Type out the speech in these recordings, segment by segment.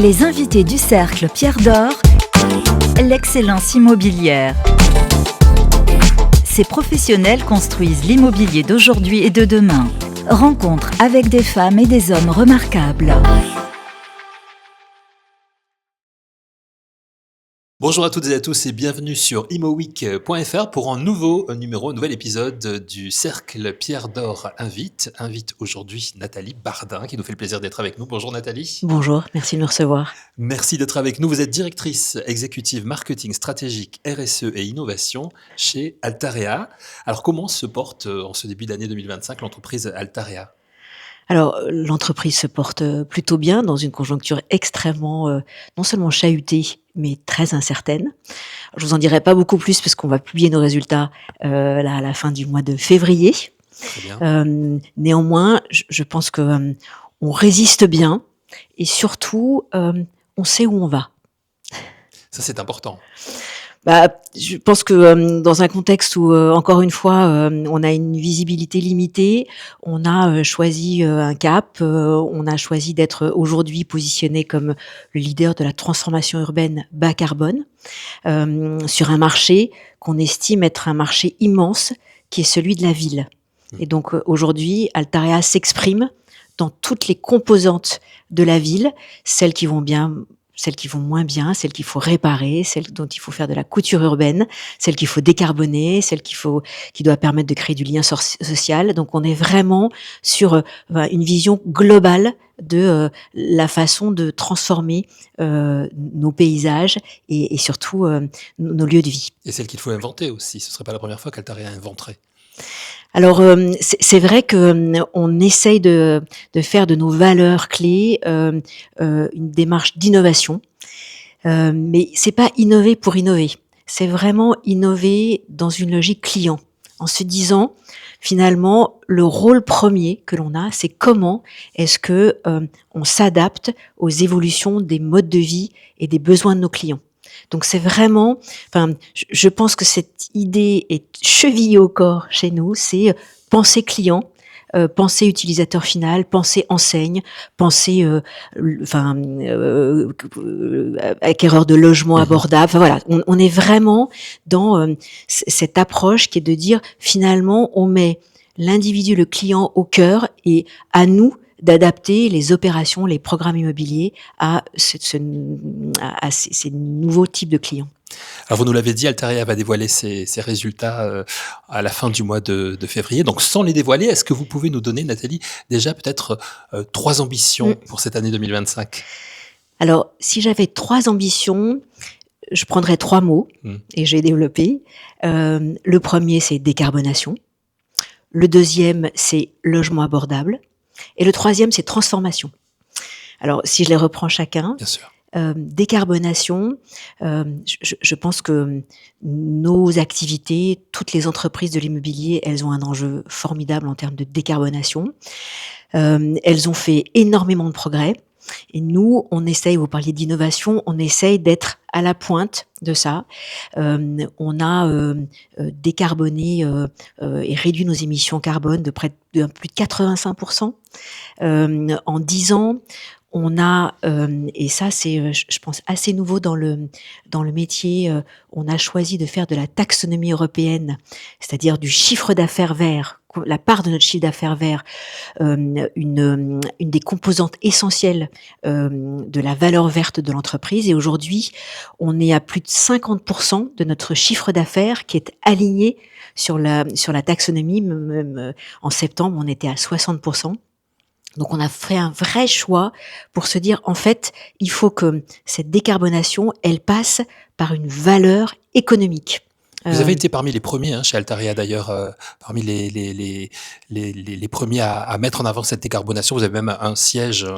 Les invités du Cercle Pierre d'Or, l'excellence immobilière. Ces professionnels construisent l'immobilier d'aujourd'hui et de demain. Rencontre avec des femmes et des hommes remarquables. Bonjour à toutes et à tous et bienvenue sur imoweek.fr pour un nouvel épisode du Cercle Pierre d'Or invite aujourd'hui Nathalie Bardin qui nous fait le plaisir d'être avec nous. Bonjour Nathalie. Bonjour, merci de me recevoir. Merci d'être avec nous. Vous êtes directrice exécutive marketing stratégique RSE et innovation chez Altarea. Alors comment se porte en ce début d'année 2025 l'entreprise Altarea ? Alors, l'entreprise se porte plutôt bien dans une conjoncture extrêmement, non seulement chahutée, mais très incertaine. Je vous en dirai pas beaucoup plus parce qu'on va publier nos résultats là, à la fin du mois de février. Très bien. Néanmoins, je pense que on résiste bien et surtout, on sait où on va. Ça, c'est important. Je pense que dans un contexte où, encore une fois, on a une visibilité limitée, on a choisi un cap, on a choisi d'être aujourd'hui positionné comme le leader de la transformation urbaine bas carbone, sur un marché qu'on estime être un marché immense, qui est celui de la ville. Et donc aujourd'hui, Altarea s'exprime dans toutes les composantes de la ville, celles qui vont bien, celles qui vont moins bien, celles qu'il faut réparer, celles dont il faut faire de la couture urbaine, celles qu'il faut décarboner, celles qui doit permettre de créer du lien social. Donc on est vraiment sur une vision globale de la façon de transformer nos paysages et surtout nos lieux de vie. Et celle qu'il faut inventer aussi. Ce ne serait pas la première fois qu'Altarea inventerait. Alors c'est vrai que on essaye de faire de nos valeurs clés une démarche d'innovation, mais c'est pas innover pour innover. C'est vraiment innover dans une logique client, en se disant finalement le rôle premier que l'on a, c'est comment est-ce que on s'adapte aux évolutions des modes de vie et des besoins de nos clients. Donc c'est vraiment, je pense que cette idée est chevillée au corps chez nous, c'est penser client, penser utilisateur final, penser enseigne, penser acquéreur de logements abordables. Enfin voilà, on est vraiment dans cette approche qui est de dire finalement on met l'individu, le client au cœur et à nous d'adapter les opérations, les programmes immobiliers à ces nouveaux types de clients. Alors vous nous l'avez dit, Altarea va dévoiler ses résultats à la fin du mois de février. Donc sans les dévoiler, est-ce que vous pouvez nous donner, Nathalie, déjà peut-être 3 ambitions pour cette année 2025 ? Alors si j'avais 3 ambitions, je prendrais 3 mots et j'ai développé. Le premier, c'est décarbonation. Le deuxième, c'est logement abordable. Et le troisième, c'est transformation. Alors, si je les reprends chacun, bien sûr. Décarbonation, je pense que nos activités, toutes les entreprises de l'immobilier, elles ont un enjeu formidable en termes de décarbonation. Elles ont fait énormément de progrès. Et nous, on essaye, vous parliez d'innovation, on essaye d'être à la pointe de ça. On a décarboné et réduit nos émissions carbone de plus de 85%. En 10 ans, on a, et ça c'est, je pense, assez nouveau dans le métier, on a choisi de faire de la taxonomie européenne, c'est-à-dire du chiffre d'affaires vert, la part de notre chiffre d'affaires vert, une des composantes essentielles de la valeur verte de l'entreprise. Et aujourd'hui, on est à plus de 50% de notre chiffre d'affaires qui est aligné sur la taxonomie. Même en septembre, on était à 60%. Donc on a fait un vrai choix pour se dire, en fait, il faut que cette décarbonation, elle passe par une valeur économique. Vous avez été parmi les premiers chez Altarea d'ailleurs, parmi les premiers à mettre en avant cette décarbonation. Vous avez même un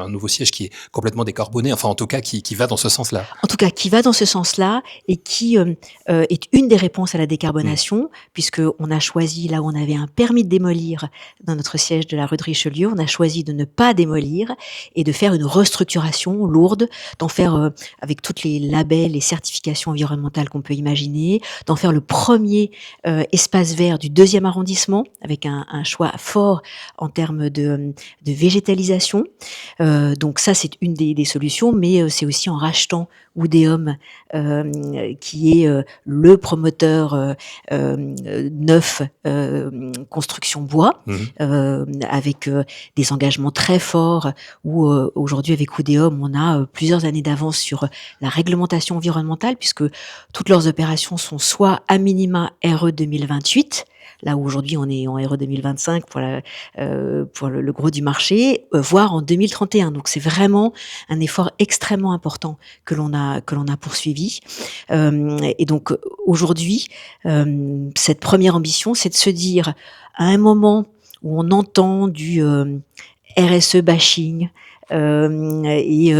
nouveau siège qui est complètement décarboné, enfin en tout cas qui va dans ce sens-là. En tout cas, qui va dans ce sens-là et qui est une des réponses à la décarbonation, puisque on a choisi, là où on avait un permis de démolir dans notre siège de la rue de Richelieu, on a choisi de ne pas démolir et de faire une restructuration lourde, d'en faire avec toutes les labels et certifications environnementales qu'on peut imaginer, d'en faire le premier espace vert du 2e arrondissement, avec un choix fort en termes de végétalisation. Donc ça, c'est une des solutions, mais c'est aussi en rachetant Oudéum, qui est le promoteur neuf construction bois, avec des engagements très forts, où aujourd'hui avec Oudéum, on a plusieurs années d'avance sur la réglementation environnementale, puisque toutes leurs opérations sont soit à minima RE 2028, là où aujourd'hui on est en RE 2025 pour le gros du marché, voire en 2031. Donc c'est vraiment un effort extrêmement important que l'on a poursuivi. Et donc aujourd'hui, cette première ambition, c'est de se dire, à un moment où on entend du RSE bashing, et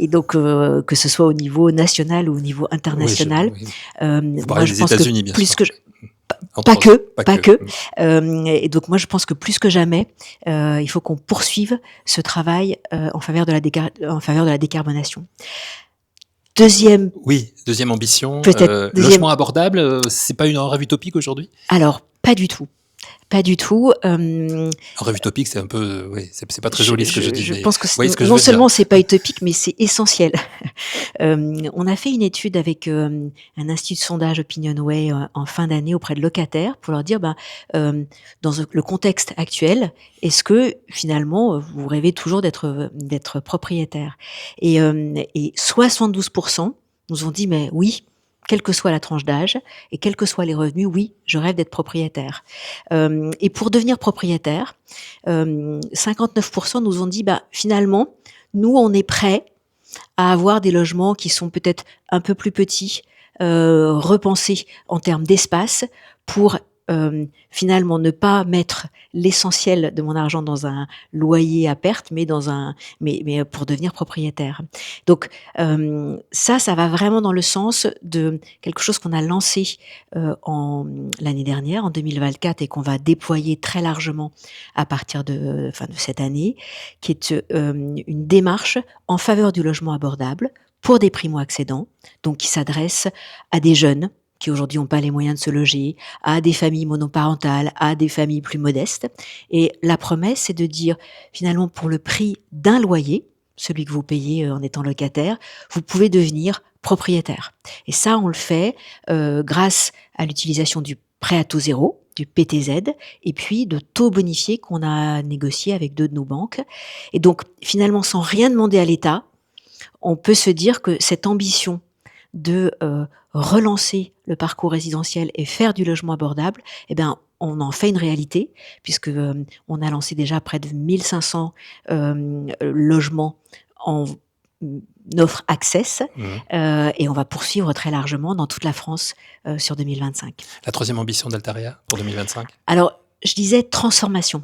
donc que ce soit au niveau national ou au niveau international, oui. moi je pense que bien plus sûr. que pas que. Et donc moi je pense que plus que jamais, il faut qu'on poursuive ce travail en faveur de la décarbonation. Deuxième ambition, peut-être logement abordable, c'est pas un rêve utopique aujourd'hui? Alors pas du tout. Pas du tout. Un rêve utopique, c'est un peu, c'est pas très joli ce que je dis. Je mais pense que non seulement c'est pas utopique, mais c'est essentiel. On a fait une étude avec un institut de sondage Opinionway en fin d'année auprès de locataires pour leur dire, dans le contexte actuel, est-ce que finalement vous rêvez toujours d'être propriétaire? Et 72% nous ont dit, mais oui. Quelle que soit la tranche d'âge et quels que soient les revenus, oui, je rêve d'être propriétaire. Et pour devenir propriétaire, 59% nous ont dit, finalement, nous, on est prêts à avoir des logements qui sont peut-être un peu plus petits, repensés en termes d'espace pour finalement ne pas mettre l'essentiel de mon argent dans un loyer à perte, mais mais pour devenir propriétaire. Donc ça va vraiment dans le sens de quelque chose qu'on a lancé l'année dernière, en 2024, et qu'on va déployer très largement à partir de cette année, qui est une démarche en faveur du logement abordable pour des primo-accédants, donc qui s'adresse à des jeunes qui aujourd'hui n'ont pas les moyens de se loger, à des familles monoparentales, à des familles plus modestes. Et la promesse, c'est de dire, finalement, pour le prix d'un loyer, celui que vous payez en étant locataire, vous pouvez devenir propriétaire. Et ça, on le fait grâce à l'utilisation du prêt à taux zéro, du PTZ, et puis de taux bonifiés qu'on a négociés avec 2 de nos banques. Et donc, finalement, sans rien demander à l'État, on peut se dire que cette ambition de relancer le parcours résidentiel et faire du logement abordable, on en fait une réalité, puisque on a lancé déjà près de 1500 logements en offre Access, et on va poursuivre très largement dans toute la France sur 2025. La troisième ambition d'Altarea pour 2025? Alors, je disais transformation.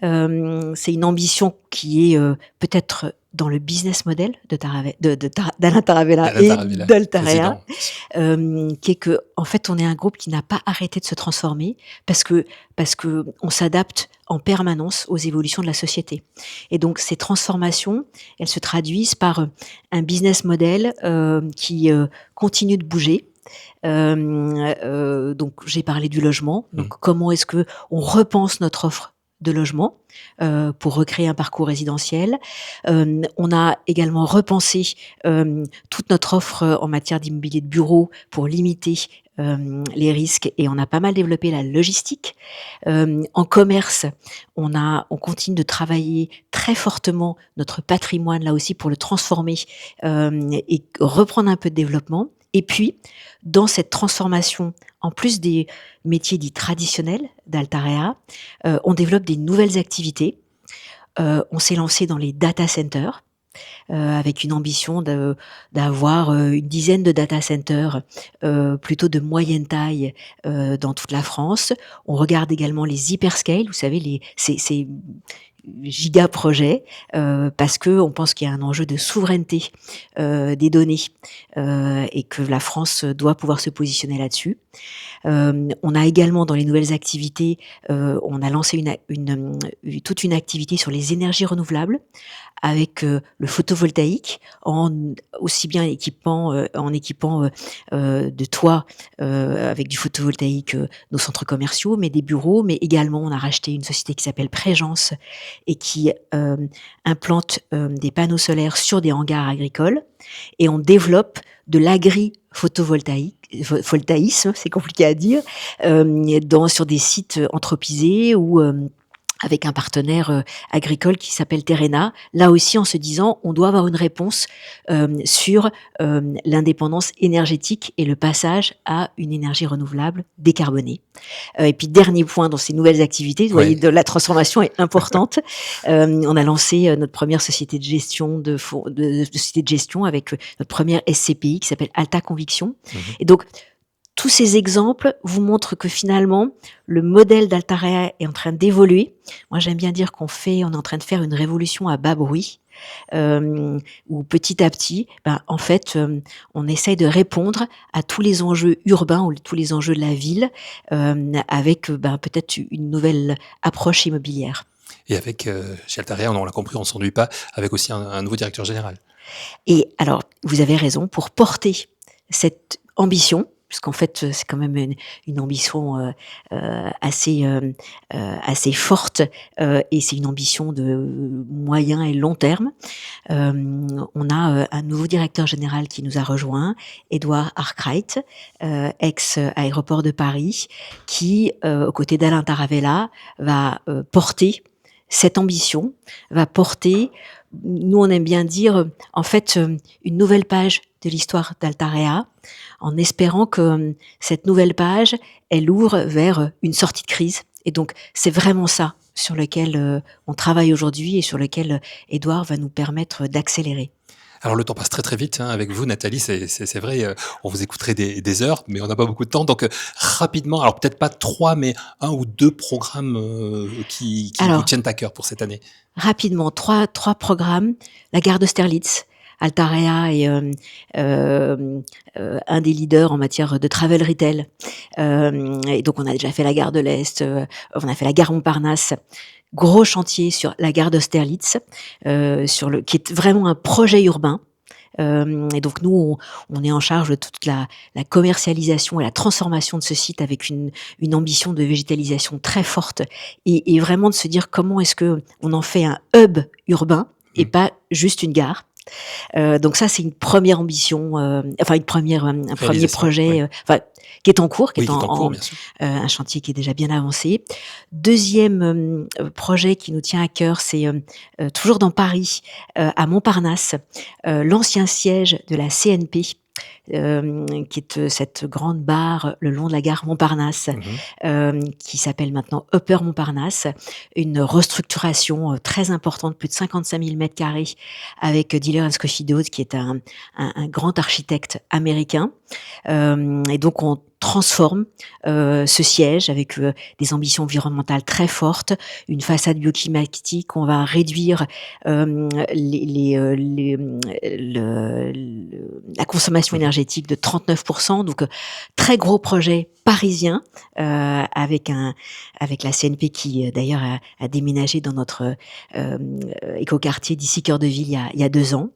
C'est une ambition qui est peut-être dans le business model d'Alain Taravella et d'Altarea, qui est que, en fait, on est un groupe qui n'a pas arrêté de se transformer parce que on s'adapte en permanence aux évolutions de la société. Et donc, ces transformations, elles se traduisent par un business model qui continue de bouger. Donc j'ai parlé du logement. Donc comment est-ce que on repense notre offre de logement pour recréer un parcours résidentiel. On a également repensé toute notre offre en matière d'immobilier de bureau pour limiter les risques, et on a pas mal développé la logistique. En commerce, on continue de travailler très fortement notre patrimoine là aussi pour le transformer et reprendre un peu de développement. Et puis, dans cette transformation, en plus des métiers dits traditionnels d'Altarea, on développe des nouvelles activités. On s'est lancé dans les data centers, avec une ambition d'avoir une dizaine de data centers plutôt de moyenne taille dans toute la France. On regarde également les hyperscale, vous savez, ces giga-projets, parce que on pense qu'il y a un enjeu de souveraineté des données et que la France doit pouvoir se positionner là-dessus. On a également dans les nouvelles activités, on a lancé toute une activité sur les énergies renouvelables avec le photovoltaïque, aussi bien en équipant de toits avec du photovoltaïque nos centres commerciaux, mais des bureaux, mais également on a racheté une société qui s'appelle Prégence et qui implante des panneaux solaires sur des hangars agricoles, et on développe de voltaïsme, c'est compliqué à dire, sur des sites anthropisés ou avec un partenaire agricole qui s'appelle Terrena, là aussi en se disant on doit avoir une réponse sur l'indépendance énergétique et le passage à une énergie renouvelable décarbonée. Et puis dernier point dans ces nouvelles activités, vous voyez, de la transformation est importante. On a lancé notre première société de gestion société de gestion avec notre première SCPI qui s'appelle Alta Conviction. Et donc tous ces exemples vous montrent que finalement, le modèle d'Altarea est en train d'évoluer. Moi, j'aime bien dire qu'on est en train de faire une révolution à bas bruit, où petit à petit, en fait, on essaye de répondre à tous les enjeux urbains ou tous les enjeux de la ville, avec peut-être une nouvelle approche immobilière. Et avec, chez Altarea, on l'a compris, on ne s'ennuie pas, avec aussi un nouveau directeur général. Et alors, vous avez raison, pour porter cette ambition, puisqu'en fait, c'est quand même une ambition assez forte, et c'est une ambition de moyen et long terme. On a un nouveau directeur général qui nous a rejoint, Édouard Arkwright, ex-aéroport de Paris, qui, aux côtés d'Alain Taravella, va porter cette ambition, nous on aime bien dire, en fait, une nouvelle page de l'histoire d'Altarea, en espérant que cette nouvelle page, elle ouvre vers une sortie de crise. Et donc, c'est vraiment ça sur lequel on travaille aujourd'hui et sur lequel Édouard va nous permettre d'accélérer. Alors le temps passe très très vite avec vous, Nathalie, c'est vrai, on vous écouterait des heures, mais on n'a pas beaucoup de temps, donc rapidement, alors peut-être pas 3, mais 1 ou 2 programmes qui vous tiennent à cœur pour cette année. Rapidement, 3 programmes. La gare d'Austerlitz. Altarea est un des leaders en matière de travel retail. Et donc on a déjà fait la gare de l'Est, on a fait la gare Montparnasse. Gros chantier sur la gare d'Austerlitz, qui est vraiment un projet urbain. Et donc nous, on est en charge de toute la commercialisation et la transformation de ce site avec une ambition de végétalisation très forte et vraiment de se dire comment est-ce que on en fait un hub urbain et pas juste une gare. Donc ça, c'est une première ambition, un premier projet, qui est en cours, un chantier qui est déjà bien avancé. Deuxième projet qui nous tient à cœur, c'est toujours dans Paris, à Montparnasse, l'ancien siège de la CNP. Qui est cette grande barre le long de la gare Montparnasse, qui s'appelle maintenant Upper Montparnasse, une restructuration très importante, plus de 55 000 mètres carrés, avec Diller & Scofield, qui est un grand architecte américain. Et donc on transforme ce siège avec des ambitions environnementales très fortes, une façade bioclimatique. On va réduire la consommation énergétique de 39%. Donc très gros projet parisien avec la CNP qui d'ailleurs a déménagé dans notre écoquartier d'ici Cœur de Ville il y a 2 ans.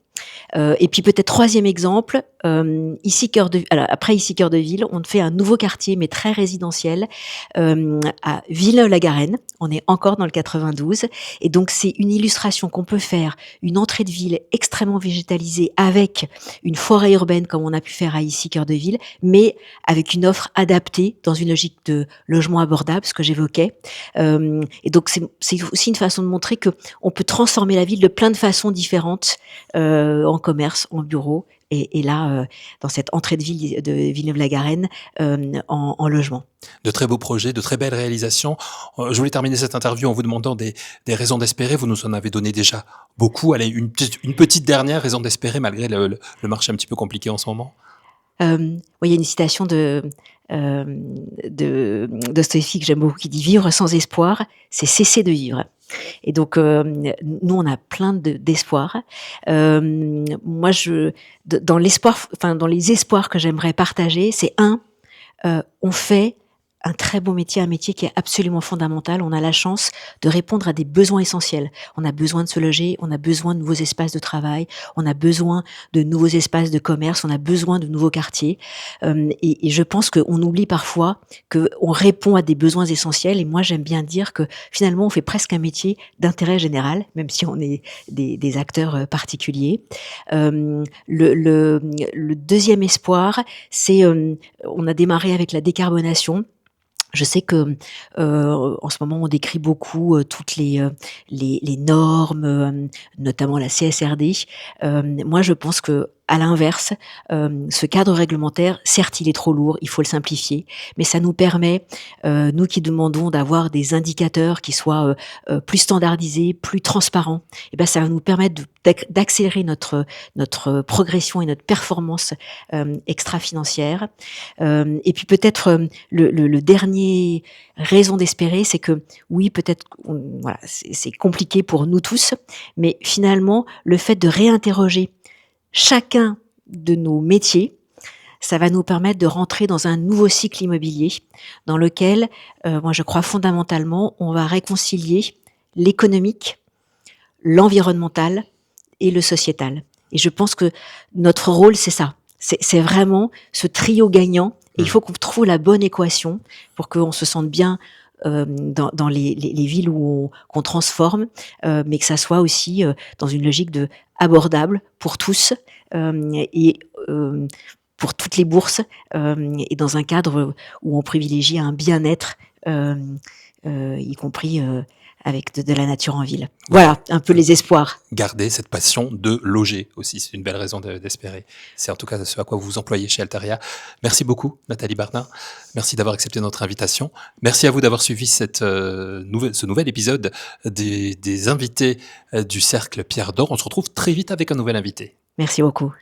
Et puis peut-être troisième exemple, après ici Cœur de Ville, on fait un nouveau quartier mais très résidentiel à Villeneuve-la-Garenne. On est encore dans le 92 et donc c'est une illustration qu'on peut faire, une entrée de ville extrêmement végétalisée avec une forêt urbaine comme on a pu faire à ici Cœur de Ville, mais avec une offre adaptée dans une logique de logement abordable, ce que j'évoquais. Et donc c'est aussi une façon de montrer que on peut transformer la ville de plein de façons différentes. En commerce, en bureau, et là, dans cette entrée de ville de Villeneuve-la-Garenne, en logement. De très beaux projets, de très belles réalisations. Je voulais terminer cette interview en vous demandant des raisons d'espérer. Vous nous en avez donné déjà beaucoup. Allez, une petite dernière raison d'espérer malgré le marché un petit peu compliqué en ce moment. Il y a une citation de Dostoïevski que j'aime beaucoup qui dit « Vivre sans espoir, c'est cesser de vivre ». Et donc, nous, on a plein d'espoir. Moi, dans les espoirs que j'aimerais partager, c'est on fait un très beau métier, un métier qui est absolument fondamental. On a la chance de répondre à des besoins essentiels. On a besoin de se loger, on a besoin de nouveaux espaces de travail, on a besoin de nouveaux espaces de commerce, on a besoin de nouveaux quartiers. Et je pense qu'on oublie parfois qu'on répond à des besoins essentiels. Et moi, j'aime bien dire que finalement, on fait presque un métier d'intérêt général, même si on est des acteurs particuliers. Le deuxième espoir, c'est on a démarré avec la décarbonation. Je sais que en ce moment, on décrit beaucoup toutes les normes, notamment la CSRD. Moi, je pense que à l'inverse, ce cadre réglementaire, certes, il est trop lourd, il faut le simplifier, mais ça nous permet, nous qui demandons d'avoir des indicateurs qui soient plus standardisés, plus transparents, et ben ça va nous permettre d'accélérer notre progression et notre performance extra-financière. Et puis peut-être le dernier raison d'espérer, c'est que oui, peut-être voilà, c'est compliqué pour nous tous, mais finalement, le fait de réinterroger chacun de nos métiers, ça va nous permettre de rentrer dans un nouveau cycle immobilier dans lequel, moi je crois fondamentalement, on va réconcilier l'économique, l'environnemental et le sociétal. Et je pense que notre rôle, c'est ça. C'est vraiment ce trio gagnant. Et il faut qu'on trouve la bonne équation pour qu'on se sente bien dans les villes qu'on transforme, mais que ça soit aussi dans une logique de abordable pour tous et pour toutes les bourses et dans un cadre où on privilégie un bien-être, y compris avec de la nature en ville. Voilà, un peu les espoirs. Garder cette passion de loger aussi, c'est une belle raison d'espérer. C'est en tout cas ce à quoi vous vous employez chez Altaria. Merci beaucoup, Nathalie Bardin. Merci d'avoir accepté notre invitation. Merci à vous d'avoir suivi ce nouvel épisode des invités du Cercle Pierre d'Or. On se retrouve très vite avec un nouvel invité. Merci beaucoup.